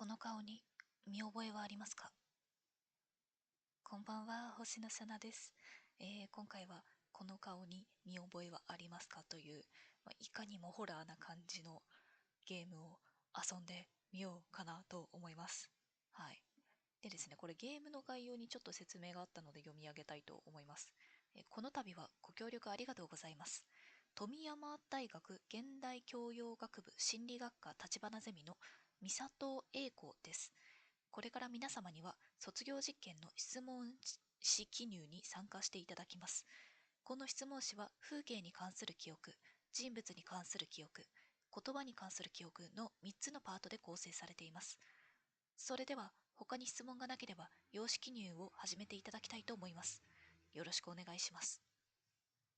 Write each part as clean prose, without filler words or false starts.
この顔に見覚えはありますか？こんばんは、星野さなです。今回はこの顔に見覚えはありますかという、いかにもホラーな感じのゲームを遊んでみようかなと思います。はい。でですね、これゲームの概要にちょっと説明があったので読み上げたいと思います。この度はご協力ありがとうございます。富山大学現代教養学部心理学科立花ゼミの三里英子です。これから皆様には卒業実験の質問紙記入に参加していただきます。この質問紙は風景に関する記憶、人物に関する記憶、言葉に関する記憶の3つのパートで構成されています。それでは他に質問がなければ用紙記入を始めていただきたいと思います。よろしくお願いします。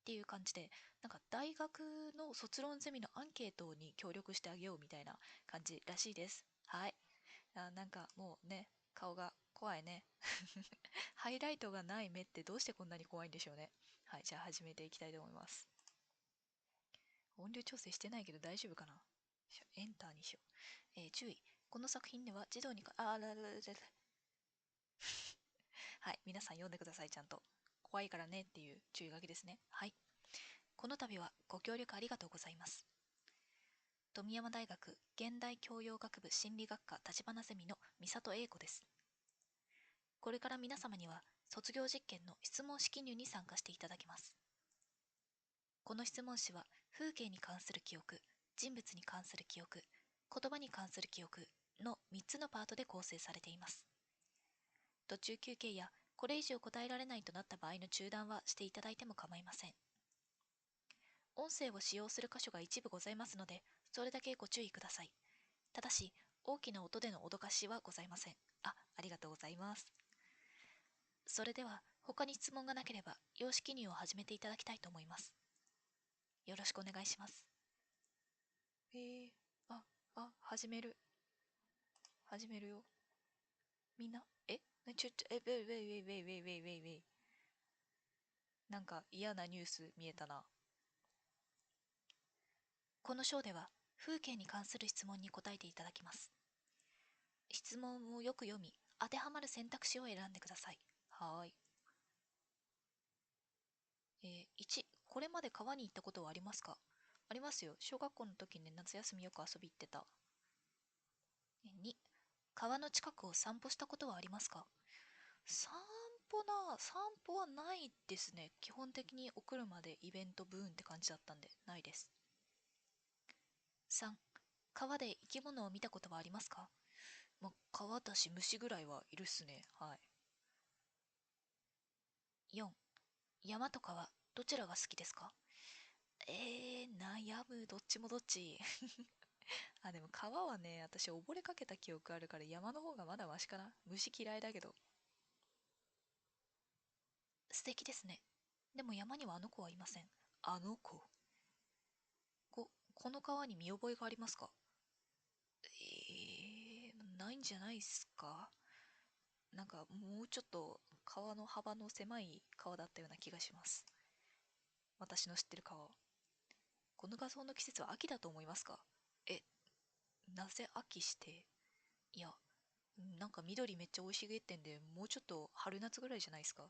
っていう感じで、なんか大学の卒論ゼミのアンケートに協力してあげようみたいな感じらしいです。はい。なんかもうね、顔が怖いね。ハイライトがない目ってどうしてこんなに怖いんでしょうね。はい、じゃあ始めていきたいと思います。音量調整してないけど大丈夫かな。エンターにしよう。注意。この作品では児童にか、あららららら。はい、皆さん読んでください、ちゃんと。怖いからねっていう注意書きですね。はい。この度はご協力ありがとうございます。富山大学現代教養学部心理学科立花ゼミの三里英子です。これから皆様には卒業実験の質問式入に参加していただきます。この質問紙は風景に関する記憶、人物に関する記憶、言葉に関する記憶の3つのパートで構成されています。途中休憩やこれ以上答えられないとなった場合の中断はしていただいても構いません。音声を使用する箇所が一部ございますので、それだけご注意ください。ただし、大きな音での脅かしはございません。ありがとうございます。それでは、他に質問がなければ、様式記入を始めていただきたいと思います。よろしくお願いします。えー、始める。始めるよ。みんな、ちょ、ちょ、ウェイウェイウェイウェイウェイウェイウェイウェイ。なんか嫌なニュース見えたな。この章では、風景に関する質問に答えていただきます。質問をよく読み、当てはまる選択肢を選んでください。はーい。1、これまで川に行ったことはありますか？ありますよ。小学校の時に夏休みよく遊び行ってた。2、川の近くを散歩したことはありますか？散歩はないですね。基本的にお車でイベントブーンって感じだったんで、ないです。3、川で生き物を見たことはありますか？川だし虫ぐらいはいるっすね。はい。4、山と川、どちらが好きですか？悩む。どっちもどっち。でも川はね、私溺れかけた記憶あるから山の方がまだマシかな。虫嫌いだけど。素敵ですね。でも山にはあの子はいません。あの子。この川に見覚えがありますか？ないんじゃないっすか？なんかもうちょっと川の幅の狭い川だったような気がします。私の知ってる川は。この画像の季節は秋だと思いますか？え、なぜ秋して？いや、なんか緑めっちゃ生い茂ってんで、もうちょっと春夏ぐらいじゃないですか？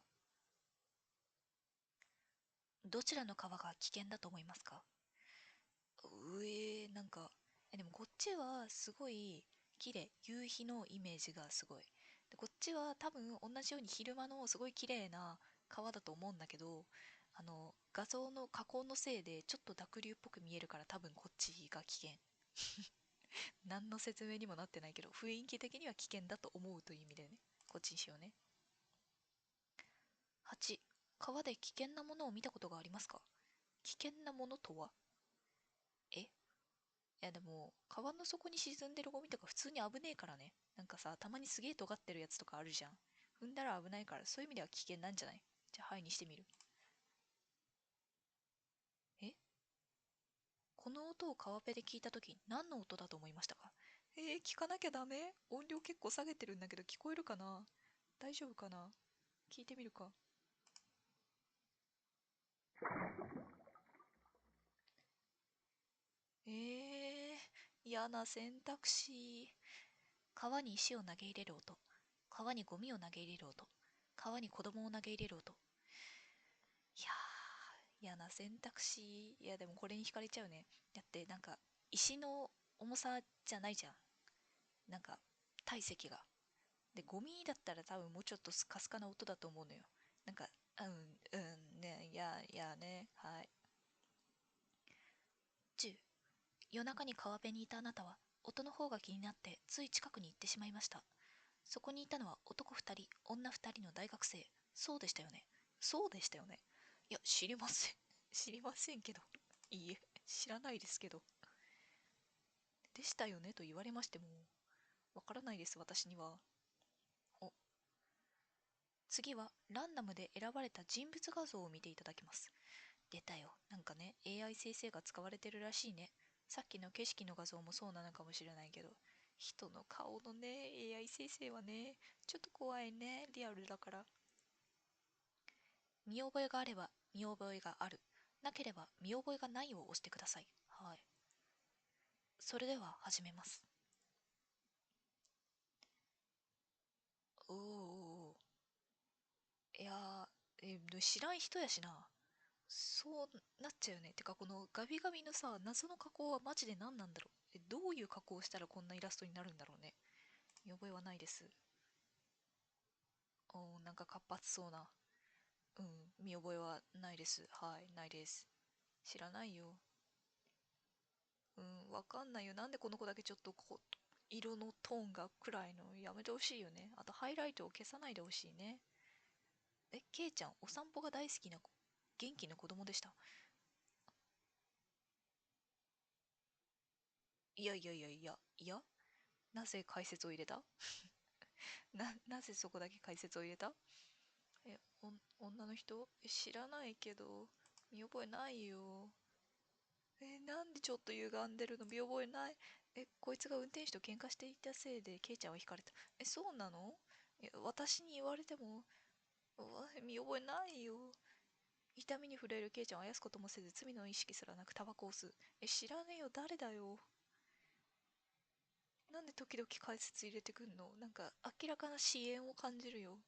どちらの川が危険だと思いますか？なんか、でもこっちはすごい綺麗。夕日のイメージがすごい。で、こっちは多分同じように昼間のすごい綺麗な川だと思うんだけど、画像の加工のせいでちょっと濁流っぽく見えるから多分こっちが危険。何の説明にもなってないけど、雰囲気的には危険だと思うという意味でね、こっちにしようね。8、川で危険なものを見たことがありますか？危険なものとは？いやでも、川の底に沈んでるゴミとか普通に危ねえからね。なんかさ、たまにすげえ尖ってるやつとかあるじゃん。踏んだら危ないから、そういう意味では危険なんじゃない？じゃあ、はいにしてみる。えこの音を川辺で聞いたとき、何の音だと思いましたか？聞かなきゃダメ？音量結構下げてるんだけど聞こえるかな？大丈夫かな？聞いてみるか。えー、嫌な選択肢。川に石を投げ入れる音、川にゴミを投げ入れる音、川に子供を投げ入れる音。いやー、嫌な選択肢。いや、でもこれに惹かれちゃうね。だって、なんか、石の重さじゃないじゃん。なんか、体積が。で、ゴミだったら多分もうちょっとスカスカな音だと思うのよ。なんか、ね、いやね、はい。10、夜中に川辺にいたあなたは、音の方が気になってつい近くに行ってしまいました。そこにいたのは男2人、女2人の大学生。そうでしたよね。そうでしたよね。いや、知りません。知りませんけど。いいえ、知らないですけど。でしたよねと言われましても、わからないです、私には。お、次はランダムで選ばれた人物画像を見ていただきます。出たよ。なんかね、AI 生成が使われてるらしいね。さっきの景色の画像もそうなのかもしれないけど、人の顔のね、AI 生成はね、ちょっと怖いね。リアルだから。見覚えがあれば見覚えがある。なければ見覚えがないを押してください。はい。それでは始めます。おお、いや知らん人やしな。そうなっちゃうよね。てか、このガビガビのさ、謎の加工はマジで何なんだろう。どういう加工をしたらこんなイラストになるんだろうね。見覚えはないです。なんか活発そうな。うん、見覚えはないです。はい、ないです。知らないよ。うん、わかんないよ。なんでこの子だけちょっと色のトーンが暗いのやめてほしいよね。あとハイライトを消さないでほしいね。ケイちゃん、お散歩が大好きな子、元気な子供でした。いやいやいやいや、いや、なぜ解説を入れた？なぜそこだけ解説を入れた？女の人知らないけど、見覚えないよ。なんでちょっと歪んでるの？見覚えない。こいつが運転手と喧嘩していたせいで、ケイちゃんは引かれた。そうなの？私に言われても、見覚えないよ。痛みに触れるケイちゃんをあやすこともせず、罪の意識すらなくタバコを吸う。知らねえよ、誰だよ。なんで時々解説入れてくんの？なんか明らかな支援を感じるよ。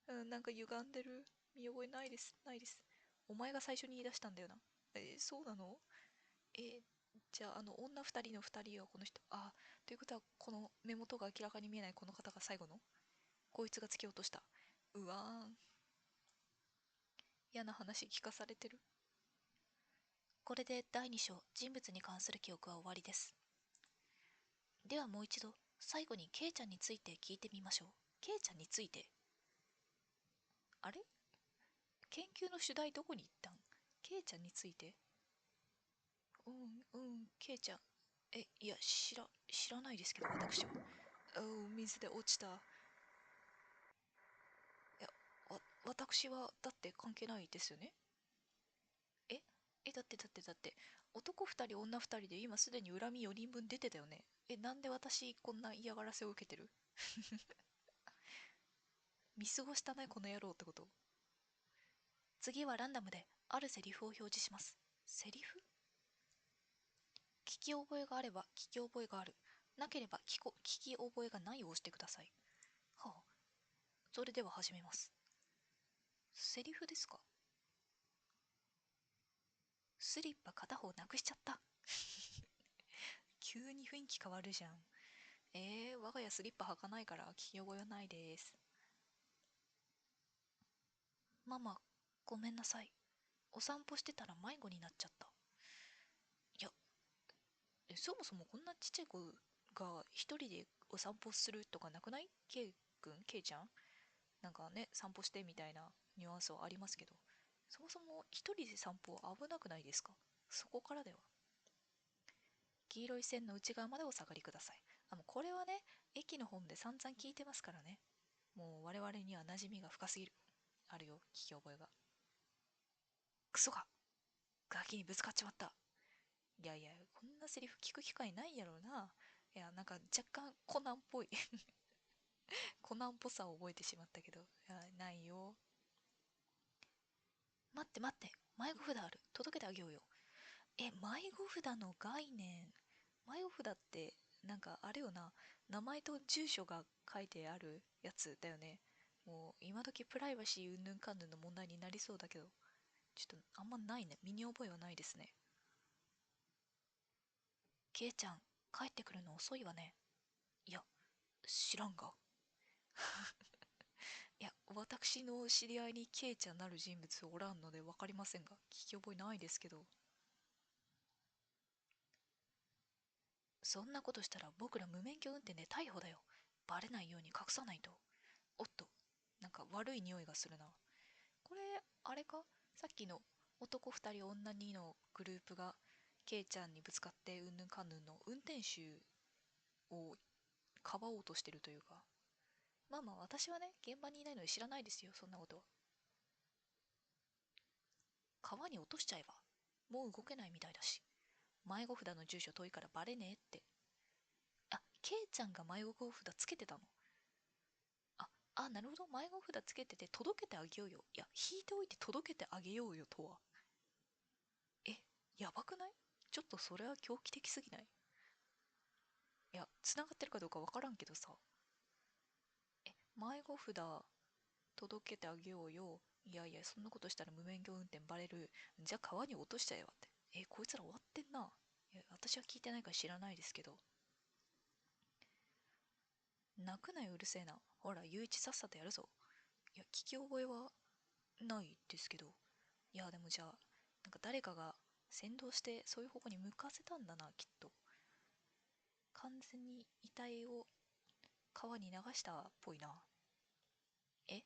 うん、なんか歪んでる。見覚えないです、ないです。お前が最初に言い出したんだよな。そうなの？えじゃあ、女二人の二人はこの人。あ、ということは、この目元が明らかに見えないこの方が最後の？こいつが突き落とした。うわーん。嫌な話聞かされてる。これで第2章、人物に関する記憶は終わりです。ではもう一度、最後にケイちゃんについて聞いてみましょう。ケイちゃんについて。あれ？研究の主題どこに行ったん？ケイちゃんについて。ケイちゃん。いや、知らないですけど、私は。水で落ちた。いや、私は、だって関係ないですよね。えだって、男二人、女二人で今すでに恨み4人分出てたよね。なんで私こんな嫌がらせを受けてる？見過ごしたね、この野郎ってこと？次はランダムで、あるセリフを表示します。セリフ？聞き覚えがあれば聞き覚えがある。なければ聞き覚えがないを押してください。はあ、それでは始めます。セリフですか？スリッパ片方なくしちゃった。急に雰囲気変わるじゃん。我が家スリッパ履かないから聞き覚えはないです。ママ、ごめんなさい。お散歩してたら迷子になっちゃった。いや、そもそもこんなちっちゃい子が一人でお散歩するとかなくない？ケイ君、ケイちゃん、なんかね、散歩してみたいなニュアンスはありますけど、そもそも一人で散歩は危なくないですか？そこからでは。黄色い線の内側までお下がりください。もうこれはね、駅の本で散々聞いてますからね。もう我々には馴染みが深すぎる。あるよ、聞き覚えが。クソがガキにぶつかっちまった。いやいや、こんなセリフ聞く機会ないやろうな。いや、なんか若干コナンっぽい。コナンっぽさを覚えてしまったけど、いや、ないよ。待って待って、迷子札ある。届けてあげようよ。迷子札の概念。迷子札ってなんかあれよな、名前と住所が書いてあるやつだよね。もう今時プライバシーうんぬんかんぬんの問題になりそうだけど、ちょっとあんまないね。身に覚えはないですね。ケイちゃん、帰ってくるの遅いわね。いや、知らんが。いや、私の知り合いにケイちゃんなる人物おらんので分かりませんが、聞き覚えないですけど。そんなことしたら僕ら無免許運転で逮捕だよ。バレないように隠さないと。おっと、なんか悪い匂いがするな。これ、あれか、さっきの男2人女2のグループがケイちゃんにぶつかってうんぬんかんぬんの運転手をかばおうとしてるというか。まあまあ私はね、現場にいないので知らないですよ、そんなことは。川に落としちゃえば。もう動けないみたいだし。迷子札の住所遠いからバレねえって。あ、ケイちゃんが迷子札つけてたの？あ、なるほど。迷子札つけてて届けてあげようよ。いや、引いておいて届けてあげようよとは。え、やばくない？ちょっとそれは狂気的すぎない？いや、繋がってるかどうかわからんけどさ。迷子札届けてあげようよ。いやいや、そんなことしたら無免許運転バレる。じゃあ川に落としちゃえばって。こいつら終わってんな。いや、私は聞いてないから知らないですけど。泣くなよ、うるせえな。ほら、ゆういちさっさとやるぞ。いや、聞き覚えはないですけど。いや、でもじゃあ、なんか誰かが先導してそういう方向に向かせたんだな、きっと。完全に遺体を川に流したっぽいな。え、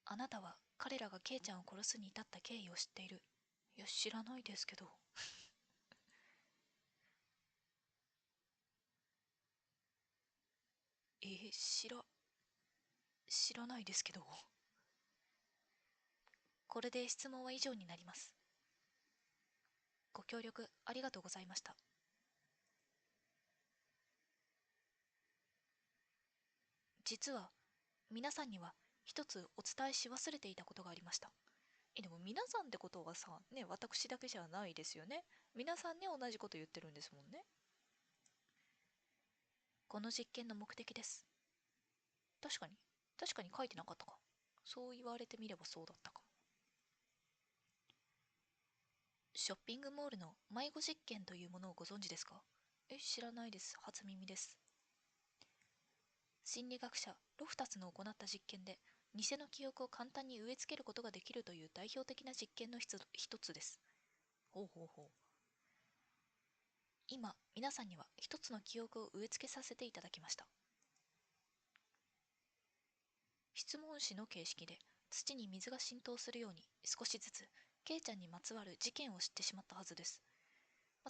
あなたは彼らがケイちゃんを殺すに至った経緯を知っている？いや、知らないですけど。えー、知らないですけど。これで質問は以上になります。ご協力ありがとうございました。実は、皆さんには一つお伝えし忘れていたことがありました。でも皆さんってことはさ、ね、私だけじゃないですよね。皆さんに同じこと言ってるんですもんね。この実験の目的です。確かに、確かに書いてなかったか。そう言われてみればそうだったかも。ショッピングモールの迷子実験というものをご存知ですか？知らないです。初耳です。心理学者ロフタスの行った実験で、偽の記憶を簡単に植え付けることができるという代表的な実験の一つです。ほうほうほう。今、皆さんには一つの記憶を植え付けさせていただきました。質問紙の形式で土に水が浸透するように少しずつケイちゃんにまつわる事件を知ってしまったはずです。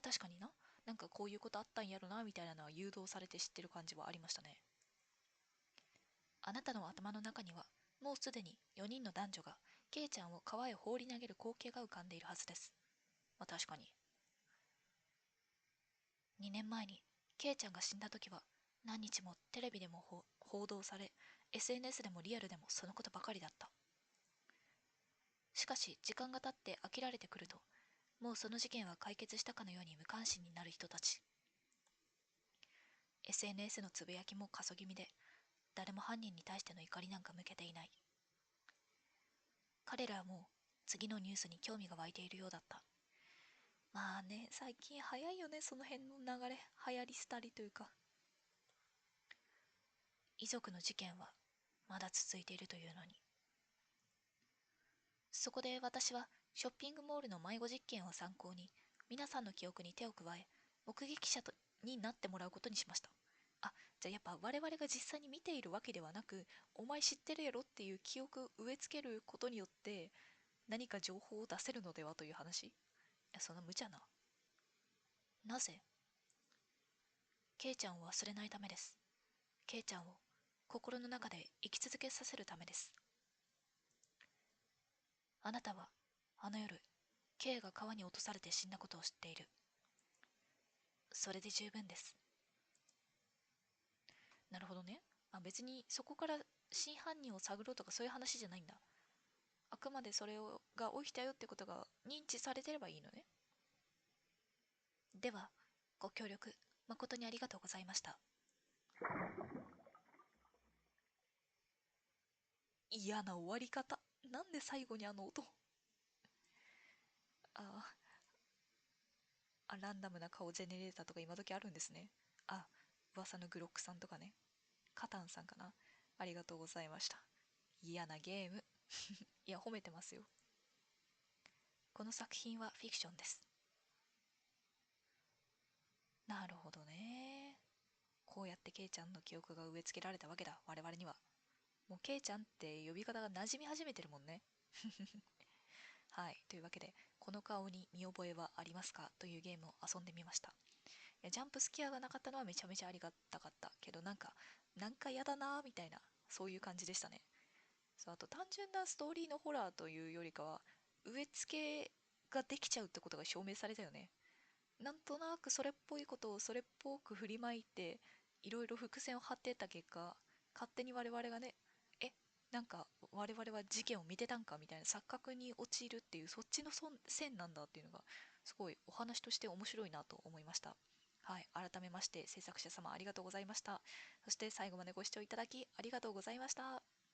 確かにな、なんかこういうことあったんやろなみたいなのは誘導されて知ってる感じはありましたね。あなたの頭の中にはもうすでに4人の男女がケイちゃんを川へ放り投げる光景が浮かんでいるはずです。確かに。2年前にケイちゃんが死んだ時は何日もテレビでも報道され、 SNS でもリアルでもそのことばかりだった。しかし時間が経って飽きられてくると、もうその事件は解決したかのように無関心になる人たち。 SNS のつぶやきも過疎気味で、誰も犯人に対しての怒りなんか向けていない。彼らはもう次のニュースに興味が湧いているようだった。まあね、最近早いよね、その辺の流れ、流行り廃りというか。遺族の事件はまだ続いているというのに。そこで私はショッピングモールの迷子実験を参考に皆さんの記憶に手を加え、目撃者になってもらうことにしました。じゃあやっぱ我々が実際に見ているわけではなく、お前知ってるやろっていう記憶を植え付けることによって何か情報を出せるのではという話。いや、そんな無茶な。なぜ？ケイちゃんを忘れないためです。ケイちゃんを心の中で生き続けさせるためです。あなたはあの夜、ケイが川に落とされて死んだことを知っている。それで十分です。なるほどね。別にそこから真犯人を探ろうとかそういう話じゃないんだ。あくまでそれが起きたよってことが認知されてればいいのね。では、ご協力誠にありがとうございました。嫌な終わり方。なんで最後にあの音。あランダムな顔ジェネレーターとか今時あるんですね。あ、噂のグロックさんとかね。カタンさんかな。ありがとうございました。嫌なゲーム。いや、褒めてますよ。この作品はフィクションです。なるほどね。こうやってケイちゃんの記憶が植え付けられたわけだ、我々には。もうケイちゃんって呼び方が馴染み始めてるもんね。はい。というわけで、この顔に見覚えはありますかというゲームを遊んでみました。ジャンプスキアがなかったのはめちゃめちゃありがたかったけど、なんか嫌だなーみたいな、そういう感じでしたね。そう、あと単純なストーリーのホラーというよりかは、植え付けができちゃうってことが証明されたよね。なんとなくそれっぽいことをそれっぽく振りまいて、いろいろ伏線を張ってった結果、勝手に我々がね、え、なんか我々は事件を見てたんかみたいな錯覚に陥るっていう、そっちの線なんだっていうのが、すごいお話として面白いなと思いました。はい、改めまして制作者様ありがとうございました。そして最後までご視聴いただきありがとうございました。